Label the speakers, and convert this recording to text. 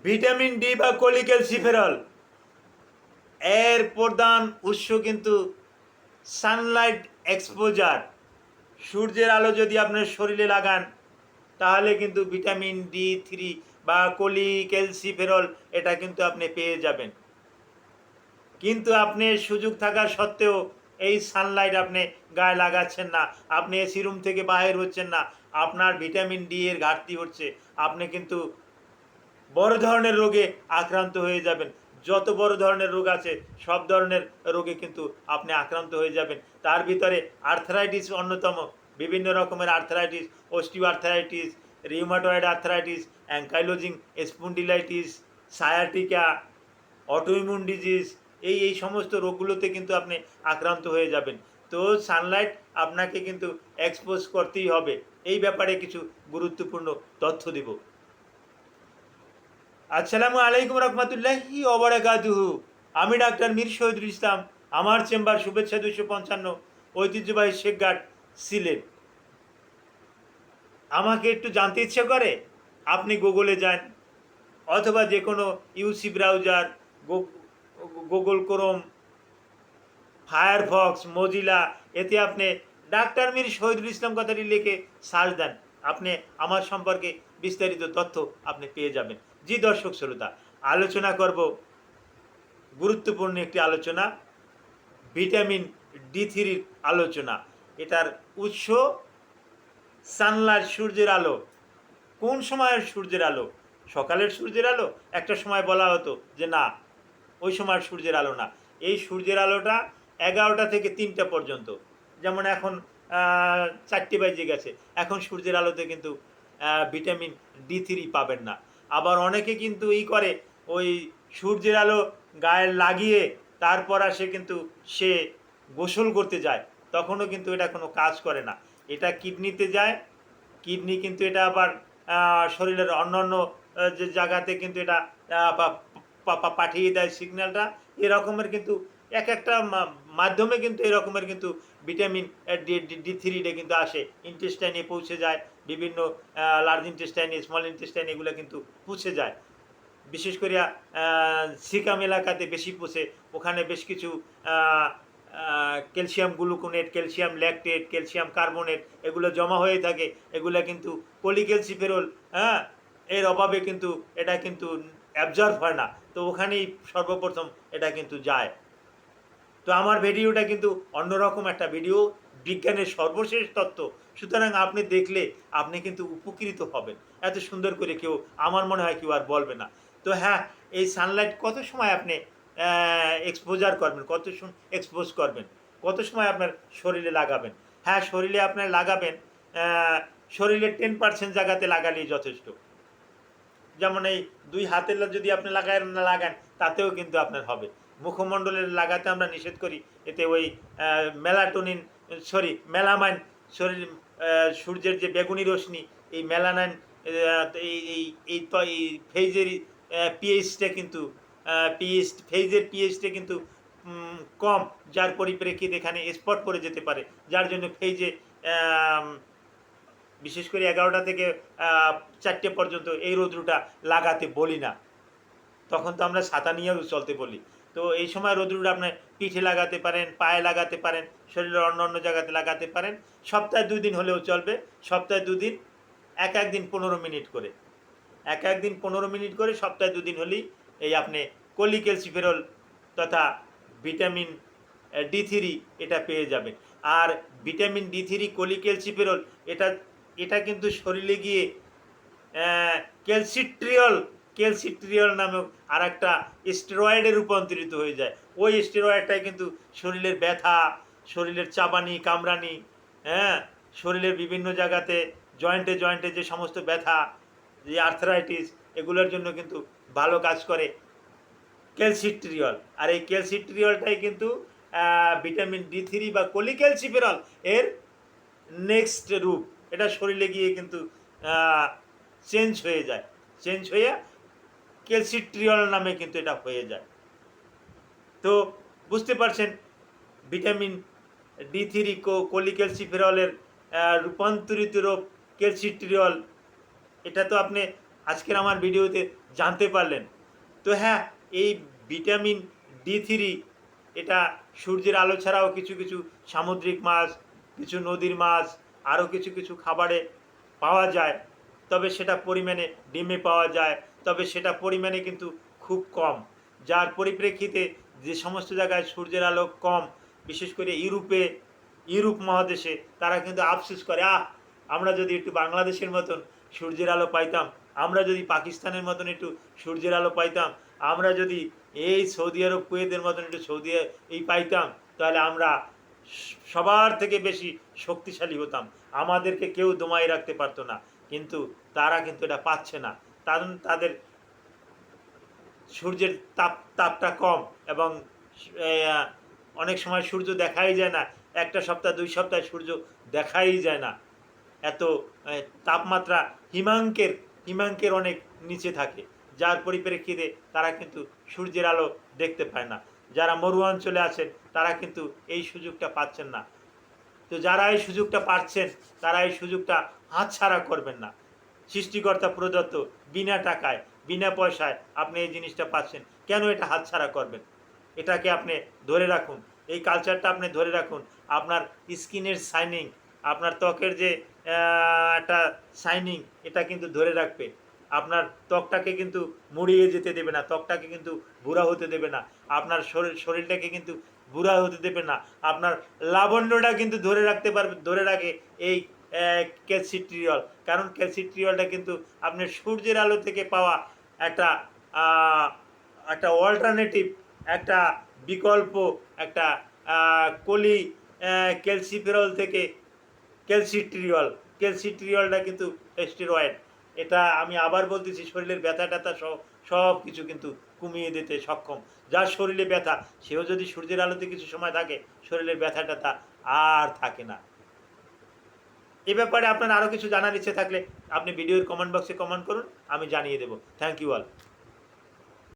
Speaker 1: Vitamin D বা কোলিক্যালসিফেরল এর প্রধান উৎস কিন্তু সানলাইট এক্সপোজার। সূর্যের আলো যদি আপনার শরীরে লাগান তাহলে কিন্তু ভিটামিন D3 বা কোলিক্যালসিফেরল এটা কিন্তু আপনি পেয়ে যাবেন। কিন্তু আপনি সুযোগ থাকা সত্ত্বেও এই সানলাইট আপনি গায়ে লাগাচ্ছেন না, আপনি এসি রুম থেকে বাইর হচ্ছেন না, আপনার ভিটামিন ডি এর ঘাটতি হচ্ছে, আপনি কিন্তু বড় ধরনের রোগে আক্রান্ত হয়ে যাবেন। যত বড় ধরনের রোগ আছে সব ধরনের রোগে কিন্তু আপনি আক্রান্ত হয়ে যাবেন। তার ভিতরে আর্থারাইটিস অন্যতম। বিভিন্ন রকমের arthritis, osteo arthritis, rheumatoid arthritis, ankylosing spondylitis, sciatica, autoimmune disease, এই সমস্ত রোগগুলোতে কিন্তু আপনি আক্রান্ত হয়ে যাবেন। তো সানলাইট আপনাকে কিন্তু এক্সপোজ করতেই হবে। এই ব্যাপারে কিছু গুরুত্বপূর্ণ তথ্য দিব। আসসালামু আলাইকুম রহমতুল্লাহি ওবারাকাতুহু। আমি ডাক্তার মীর শহীদুল ইসলাম। আমার চেম্বার শুভেচ্ছা 255, ঐতিহ্যবাহী শেখঘাট, সিলেট। আমাকে একটু জানতে ইচ্ছে করে, আপনি গুগলে যান অথবা যে কোনো UC browser, Google Chrome, Firefox, Mozilla, এতে আপনি ডাক্তার মীর শহীদুল ইসলাম কথাটি লিখে সার্চ দেন, আপনি আমার সম্পর্কে বিস্তারিত তথ্য আপনি পেয়ে যাবেন। জি দর্শক শ্রোতা, আলোচনা করব গুরুত্বপূর্ণ একটি আলোচনা, ভিটামিন D3-র আলোচনা। এটার উৎস সানলাইট, সূর্যের আলো। কোন সময়ের সূর্যের আলো? সকালের সূর্যের আলো? একটা সময় বলা হতো যে না, ওই সময় সূর্যের আলো না। এই সূর্যের আলোটা 11টা থেকে 3টা পর্যন্ত। যেমন এখন 4টে বেজে গেছে, এখন সূর্যের আলোতে কিন্তু ভিটামিন D3 পাবেন না। আবার অনেকে কিন্তু করে, ওই সূর্যের আলো গায়ে লাগিয়ে তারপর আসে কিন্তু সে গোসল করতে যায়, তখনও কিন্তু এটা কোনো কাজ করে না। এটা কিডনিতে যায়, কিডনি কিন্তু এটা আবার শরীরের অন্যান্য যে জায়গাতে কিন্তু এটা পাঠিয়ে দেয় সিগন্যালটা। এরকমের কিন্তু এক একটা মাধ্যমে কিন্তু এরকমের কিন্তু ভিটামিন D3 কিন্তু আসে, ইন্টেস্টাইনে পৌঁছে যায়, বিভিন্ন লার্জ ইন্টেস্টাইনে, স্মল ইন্টেস্টাইনে, এগুলো কিন্তু পৌঁছে যায়। বিশেষ করে সিকাম এলাকাতে বেশি পৌঁছে, ওখানে বেশ কিছু calcium gluconate, calcium lactate, calcium carbonate এগুলো জমা হয়ে থাকে। এগুলো কিন্তু কোলিক্যালসিফেরল, হ্যাঁ, এর অভাবে কিন্তু এটা কিন্তু অ্যাবজর্ব হয় না, তো ওখানেই সর্বপ্রথম এটা কিন্তু যায়। তো আমার ভিডিওটা কিন্তু অন্যরকম একটা ভিডিও, বিজ্ঞানের সর্বশেষ তত্ত্ব। সুতরাং আপনি দেখলে আপনি কিন্তু উপকৃত হবেন। এত সুন্দর করে কেউ, আমার মনে হয় কেউ আর বলবে না। তো হ্যাঁ, এই সানলাইট কত সময় আপনি এক্সপোজার করবেন, এক্সপোজ করবেন, কত সময় আপনার শরীরে লাগাবেন? হ্যাঁ, শরীরে আপনার লাগাবেন, শরীরের 10% জায়গাতে লাগালেই যথেষ্ট। যেমন এই 2 হাতের যদি আপনি লাগান তাতেও কিন্তু আপনার হবে। মুখমণ্ডলের লাগাতে আমরা নিষেধ করি, এতে ওই মেলাটোনিন, মেলামাইন, শরীর সূর্যের যে বেগুনি রশ্মি, এই মেলানাইন, এই এই এই এই ফেজের পিএইচটা কিন্তু ফেজের পিএইচটা কিন্তু কম, যার পরিপ্রেক্ষিতে এখানে স্পট পড়ে যেতে পারে, যার জন্য ফেজে বিশেষ করে 11টা থেকে 4টে পর্যন্ত এই রৌদ্রটা লাগাতে বলি না। তখন তো আমরা ছাতা নিয়েও চলতে বলি। তো এই সময় রৌদ্রটা আপনার পিঠে লাগাতে পারেন, পায়ে লাগাতে পারেন, শরীরের অন্য অন্য জায়গাতে লাগাতে পারেন। সপ্তাহে 2 দিন হলেও চলবে। সপ্তাহে 2 দিন, এক দিন 15 মিনিট করে, এক দিন 15 মিনিট করে, সপ্তাহে 2 দিন হলেই এই আপনি কোলিক্যালসিফেরল তথা ভিটামিন D3 এটা পেয়ে যাবেন। আর ভিটামিন D3 কোলিক্যালসিফেরল এটা এটা কিন্তু শরীরে গিয়ে ক্যালসিট্রিয়ল, ক্যালসিট্রিয়ল নামক আর একটা স্টেরয়েডে রূপান্তরিত হয়ে যায়। ওই স্টেরয়েডটাই কিন্তু শরীরের ব্যথা, শরীরের চাবানি কামড়ানি, হ্যাঁ, শরীরের বিভিন্ন জায়গাতে জয়েন্টে জয়েন্টে যে সমস্ত ব্যথা, যে আর্থারাইটিস, এগুলোর জন্য কিন্তু ভালো কাজ করে ক্যালসিট্রিয়ল। আর এই ক্যালসিট্রিয়লটাই কিন্তু ভিটামিন D3 বা কোলিক্যালসিফেরল এর নেক্সট রূপ। এটা শরীরে গিয়ে কিন্তু চেঞ্জ হয়ে যায়, চেঞ্জ হয়ে ক্যালসিট্রিয়ল নামে কিন্তু এটা হয়ে যায়। তো বুঝতে পারছেন, ভিটামিন D3 কোলিক্যালসিফেরলের রূপান্তরিত রূপ ক্যালসিট্রিয়ল। এটা তো আপনি আজকের আমার ভিডিওতে জানতে পারলেন। তো হ্যাঁ, এই ভিটামিন ডি3 এটা সূর্যের আলো ছাড়াও কিছু কিছু সামুদ্রিক মাছ, কিছু নদীর মাছ, আরও কিছু কিছু খাবারে পাওয়া যায়। তবে সেটা পরিমাণে ডিমে পাওয়া যায়, তবে সেটা পরিমাণে কিন্তু খুব কম। যার পরিপ্রেক্ষিতে যে সমস্ত জায়গায় সূর্যের আলো কম, বিশেষ করে ইউরোপ মহাদেশে, তারা কিন্তু আফসোস করে, আমরা যদি একটু বাংলাদেশের মতন সূর্যের আলো পাইতাম, আমরা যদি পাকিস্তানের মতন একটু সূর্যের আলো পাইতাম, আমরা যদি এই সৌদি আরব কুয়েতের মতন একটু এই পাইতাম, তাহলে আমরা সবার থেকে বেশি শক্তিশালী হতাম, আমাদেরকে কেউ দমাই রাখতে পারতো না। কিন্তু তারা কিন্তু এটা পাচ্ছে না। তাদের সূর্যের তাপটা কম, এবং আহ, অনেক সময় সূর্য দেখাই যায় না, একটা সপ্তাহ 2 সপ্তাহ সূর্য দেখাই যায় না। এত তাপমাত্রা হিমাঙ্কের অনেক নিচে থাকে, যার পরিপ্রেক্ষিতে তারা কিন্তু সূর্যের আলো দেখতে পায় না। যারা মরু অঞ্চলে আছেন তারা কিন্তু এই সুযোগটা পাচ্ছেন না। তো যারা এই সুযোগটা পাচ্ছেন তারা এই সুযোগটা হাতছাড়া করবেন না। সৃষ্টিকর্তা প্রদত্ত, বিনা টাকায়, বিনা পয়সায় আপনি এই জিনিসটা পাচ্ছেন, কেন এটা হাতছাড়া করবেন? এটাকে আপনি ধরে রাখুন, এই কালচারটা আপনি ধরে রাখুন। আপনার স্কিনের শাইনিং, আপনার ত্বকের যে একটা শাইনিং, এটা কিন্তু ধরে রাখবে। আপনার ত্বকটাকে কিন্তু মুড়িয়ে যেতে দেবে না, ত্বকটাকে কিন্তু বুড়া হতে দেবে না, আপনার শরীরটাকে কিন্তু বুড়া হতে দেবে না। আপনার লাবণ্যটা কিন্তু ধরে রাখে এই ক্যালসিট্রিয়ল। কারণ ক্যালসিট্রিয়লটা কিন্তু আপনার সূর্যের আলো থেকে পাওয়া একটা আহ, একটা অল্টারনেটিভ, একটা বিকল্প, একটা কলি ক্যালসিফেরল থেকে ক্যালসিট্রিয়লটা কিন্তু স্টেরয়েড। এটা আমি আবার বলতেছি, শরীরের ব্যথা ট্যাথা সব কিছু কিন্তু কমিয়ে দিতে সক্ষম। যার শরীরে ব্যথা, সেও যদি সূর্যের আলোতে কিছু সময় থাকে, শরীরের ব্যথা ট্যাথা আর থাকে না। এ ব্যাপারে আপনার আরও কিছু জানার ইচ্ছে থাকলে আপনি ভিডিওর কমেন্ট বক্সে কমেন্ট করুন, আমি জানিয়ে দেবো। Thank you all.